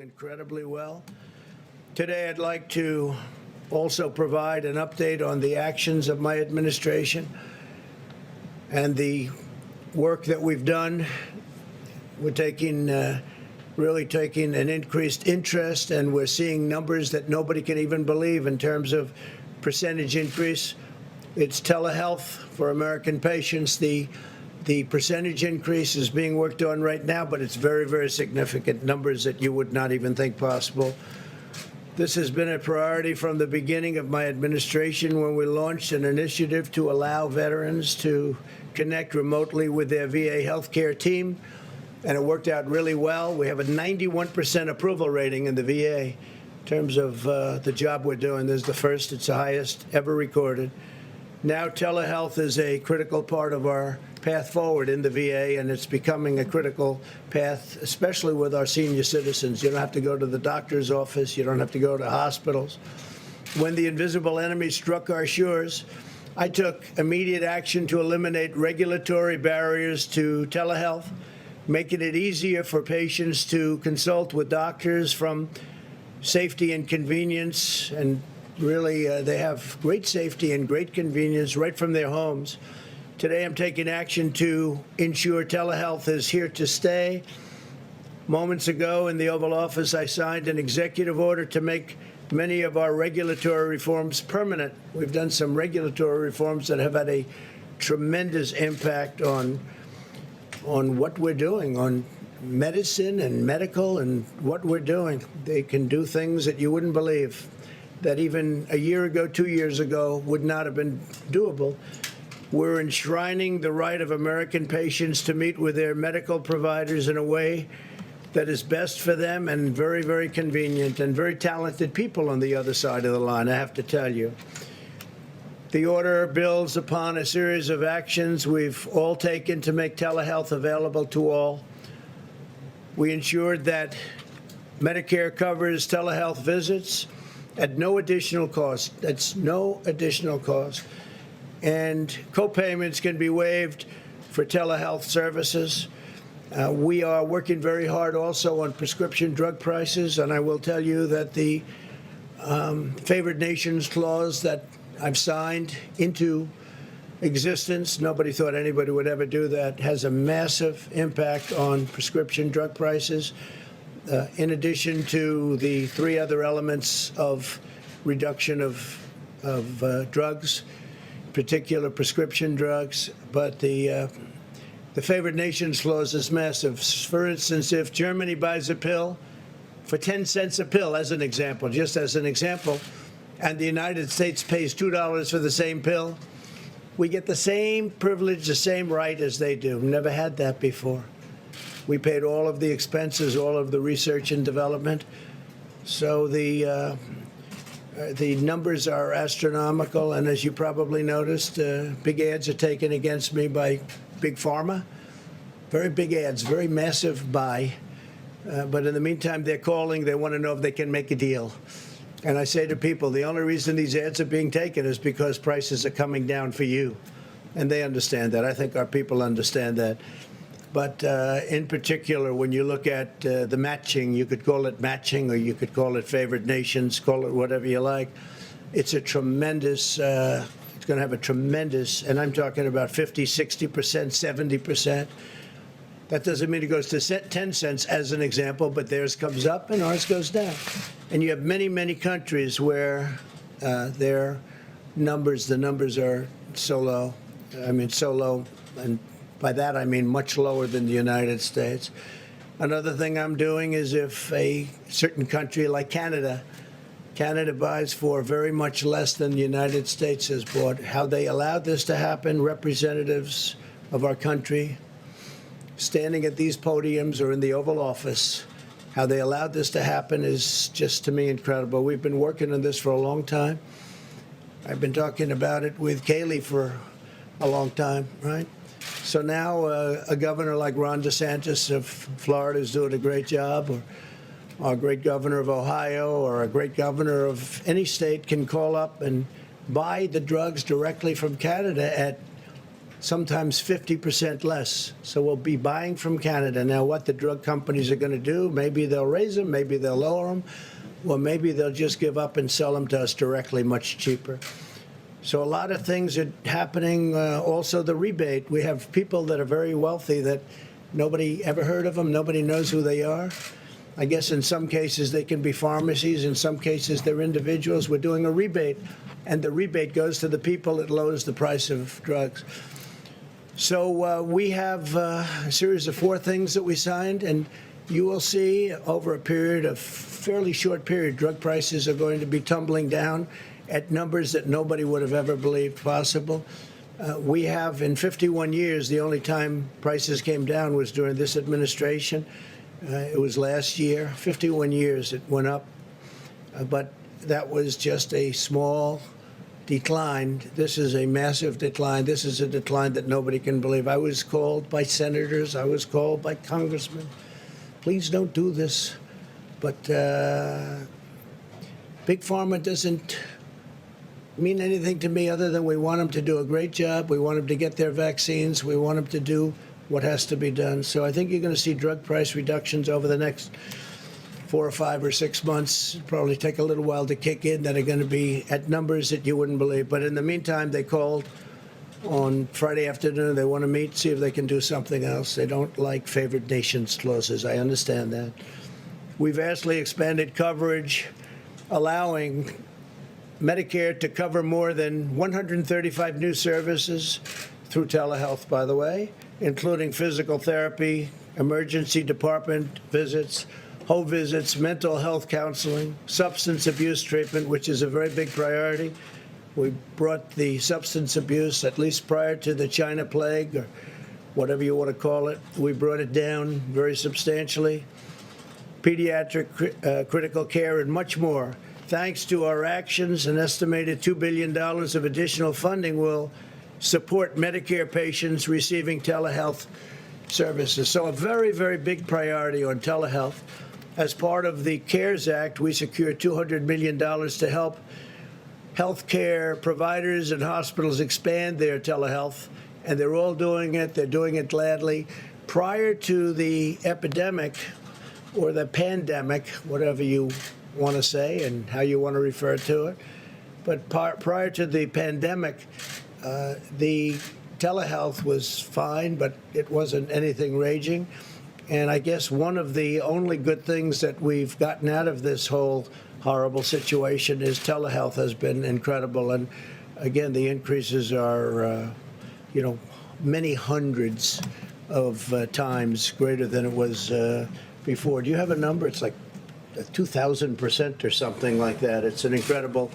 incredibly well. Today, I'd like to also provide an update on the actions of my administration and the work that we've done. We're really taking an increased interest, and we're seeing numbers that nobody can even believe in terms of percentage increase. It's telehealth for American patients. The percentage increase is being worked on right now, but it's very, very significant numbers that you would not even think possible. This has been a priority from the beginning of my administration when we launched an initiative to allow veterans to connect remotely with their VA healthcare team, and it worked out really well. We have a 91% approval rating in the VA in terms of the job we're doing. This is the first, it's the highest ever recorded. Now telehealth is a critical part of our path forward in the VA, and it's becoming a critical path, especially with our senior citizens. You don't have to go to the doctor's office. You don't have to go to hospitals. When the invisible enemy struck our shores, I took immediate action to eliminate regulatory barriers to telehealth, making it easier for patients to consult with doctors from safety and convenience. And really, they have great safety and great convenience right from their homes. Today, I'm taking action to ensure telehealth is here to stay. Moments ago in the Oval Office, I signed an executive order to make many of our regulatory reforms permanent. We've done some regulatory reforms that have had a tremendous impact on what we're doing, on medicine and medical and what we're doing. They can do things that you wouldn't believe that even a year ago, 2 years ago, would not have been doable. We're enshrining the right of American patients to meet with their medical providers in a way that is best for them and very, very convenient, and very talented people on the other side of the line, I have to tell you. The order builds upon a series of actions we've all taken to make telehealth available to all. We ensured that Medicare covers telehealth visits at no additional cost. That's no additional cost. And co-payments can be waived for telehealth services. We are working very hard also on prescription drug prices, and I will tell you that the favored nations clause that I've signed into existence, nobody thought anybody would ever do that, has a massive impact on prescription drug prices. In addition to the 3 other elements of reduction of drugs, particular prescription drugs, but the favored nations clause is massive. For instance, if Germany buys a pill for 10 cents a pill, as an example, just as an example, and the United States pays $2 for the same pill, we get the same privilege, the same right as they do. Never had that before. We paid all of the expenses, all of the research and development. So the numbers are astronomical, and as you probably noticed, big ads are taken against me by Big Pharma. Very big ads, very massive buy. But in the meantime, they're calling. They want to know if they can make a deal. And I say to people, the only reason these ads are being taken is because prices are coming down for you. And they understand that. I think our people understand that. But in particular, when you look at the matching, you could call it matching, or you could call it favored nations, call it whatever you like. It's a tremendous, it's going to have a tremendous, and I'm talking about 50, 60%, 70%. That doesn't mean it goes to 10 cents as an example, but theirs comes up and ours goes down. And you have many, many countries where their numbers, the numbers are so low. I mean, so low, and by that I mean much lower than the United States. Another thing I'm doing is if a certain country like Canada buys for very much less than the United States has bought, how they allowed this to happen, representatives of our country standing at these podiums or in the Oval Office, how they allowed this to happen is just, to me, incredible. We've been working on this for a long time. I've been talking about it with Kayleigh for a long time, right? So now a governor like Ron DeSantis of Florida is doing a great job, or our great governor of Ohio, or a great governor of any state can call up and buy the drugs directly from Canada at sometimes 50% less. So we'll be buying from Canada. Now, what the drug companies are going to do, maybe they'll raise them, maybe they'll lower them, or maybe they'll just give up and sell them to us directly much cheaper. So a lot of things are happening. Also, the rebate. We have people that are very wealthy that nobody ever heard of them. Nobody knows who they are. I guess in some cases they can be pharmacies. In some cases they're individuals. We're doing a rebate, and the rebate goes to the people. It lowers the price of drugs. So we have a series of 4 things that we signed, and you will see over a period of fairly short period, drug prices are going to be tumbling down at numbers that nobody would have ever believed possible. We have, in 51 years, the only time prices came down was during this administration. It was last year. 51 years it went up, but that was just a small decline. This is a massive decline. This is a decline that nobody can believe. I was called by senators. I was called by congressmen. Please don't do this. But Big Pharma doesn't mean anything to me other than we want them to do a great job. We want them to get their vaccines. We want them to do what has to be done. So I think you're going to see drug price reductions over the next 4 or 5 or 6 months. It'll probably take a little while to kick in, that are going to be at numbers that you wouldn't believe. But in the meantime, they called on Friday afternoon. They want to meet, see if they can do something else. They don't like favored nations clauses. I understand that. We've vastly expanded coverage, allowing Medicare to cover more than 135 new services through telehealth, by the way, including physical therapy, emergency department visits, home visits, mental health counseling, substance abuse treatment, which is a very big priority. We brought the substance abuse, at least prior to the China plague, or whatever you want to call it, we brought it down very substantially. Pediatric critical care and much more. Thanks to our actions, an estimated $2 billion of additional funding will support Medicare patients receiving telehealth services. So a very, very big priority on telehealth. As part of the CARES Act, we secured $200 million to help healthcare providers and hospitals expand their telehealth, and they're all doing it. They're doing it gladly. Prior to the epidemic or the pandemic, whatever you want to say and how you want to refer to it, but prior to the pandemic, the telehealth was fine, but it wasn't anything raging. And I guess one of the only good things that we've gotten out of this whole horrible situation is telehealth has been incredible. And again, the increases are, many hundreds of times greater than it was before. Do you have a number? It's like 2,000% or something like that. It's an incredible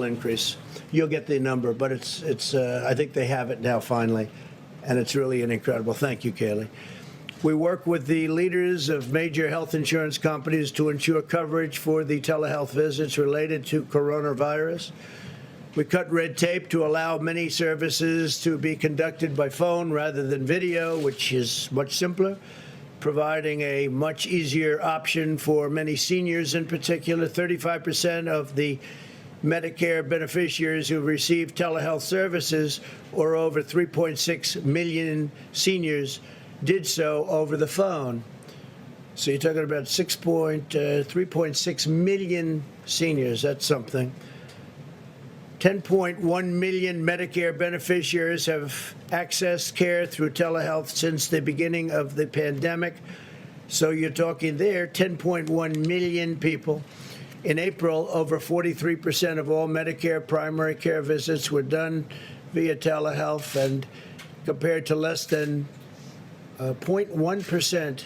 increase. You'll get the number, but it's. I think they have it now finally, and it's really an incredible. Thank you, Kayleigh. We work with the leaders of major health insurance companies to ensure coverage for the telehealth visits related to coronavirus. We cut red tape to allow many services to be conducted by phone rather than video, which is much simpler, providing a much easier option for many seniors in particular. 35% of the Medicare beneficiaries who receive telehealth services, or over 3.6 million seniors, did so over the phone. So you're talking about 3.6 million seniors. That's something. 10.1 million Medicare beneficiaries have accessed care through telehealth since the beginning of the pandemic. So you're talking there, 10.1 million people. In April, over 43% of all Medicare primary care visits were done via telehealth, and compared to less than 0.1%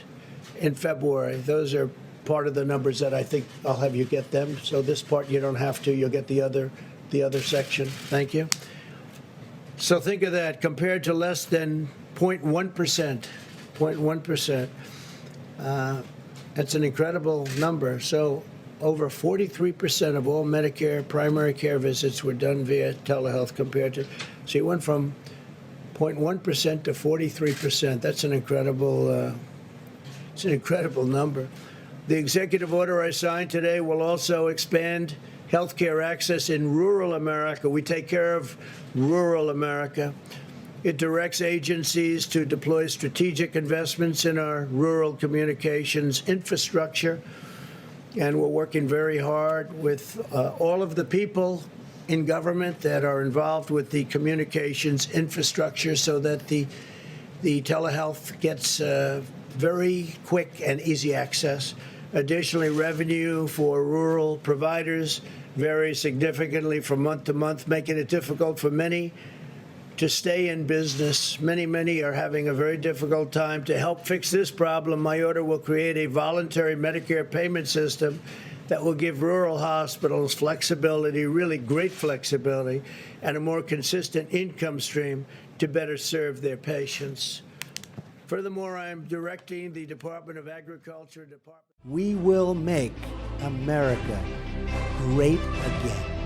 in February. Those are part of the numbers that I think I'll have you get them. So this part you don't have to. You'll get the other section. Thank you. So think of that, compared to less than 0.1%. 0.1%. That's an incredible number. So over 43% of all Medicare primary care visits were done via telehealth compared to, so you went from 0.1% to 43%. That's an incredible, it's an incredible number. The executive order I signed today will also expand health care access in rural America. We take care of rural America. It directs agencies to deploy strategic investments in our rural communications infrastructure. And we're working very hard with all of the people in government that are involved with the communications infrastructure so that the telehealth gets very quick and easy access. Additionally, revenue for rural providers varies significantly from month to month, making it difficult for many to stay in business. Many are having a very difficult time. To help fix this problem, my order will create a voluntary Medicare payment system that will give rural hospitals flexibility, really great flexibility, and a more consistent income stream to better serve their patients. Furthermore, I am directing the Department of Agriculture. We will make America great again.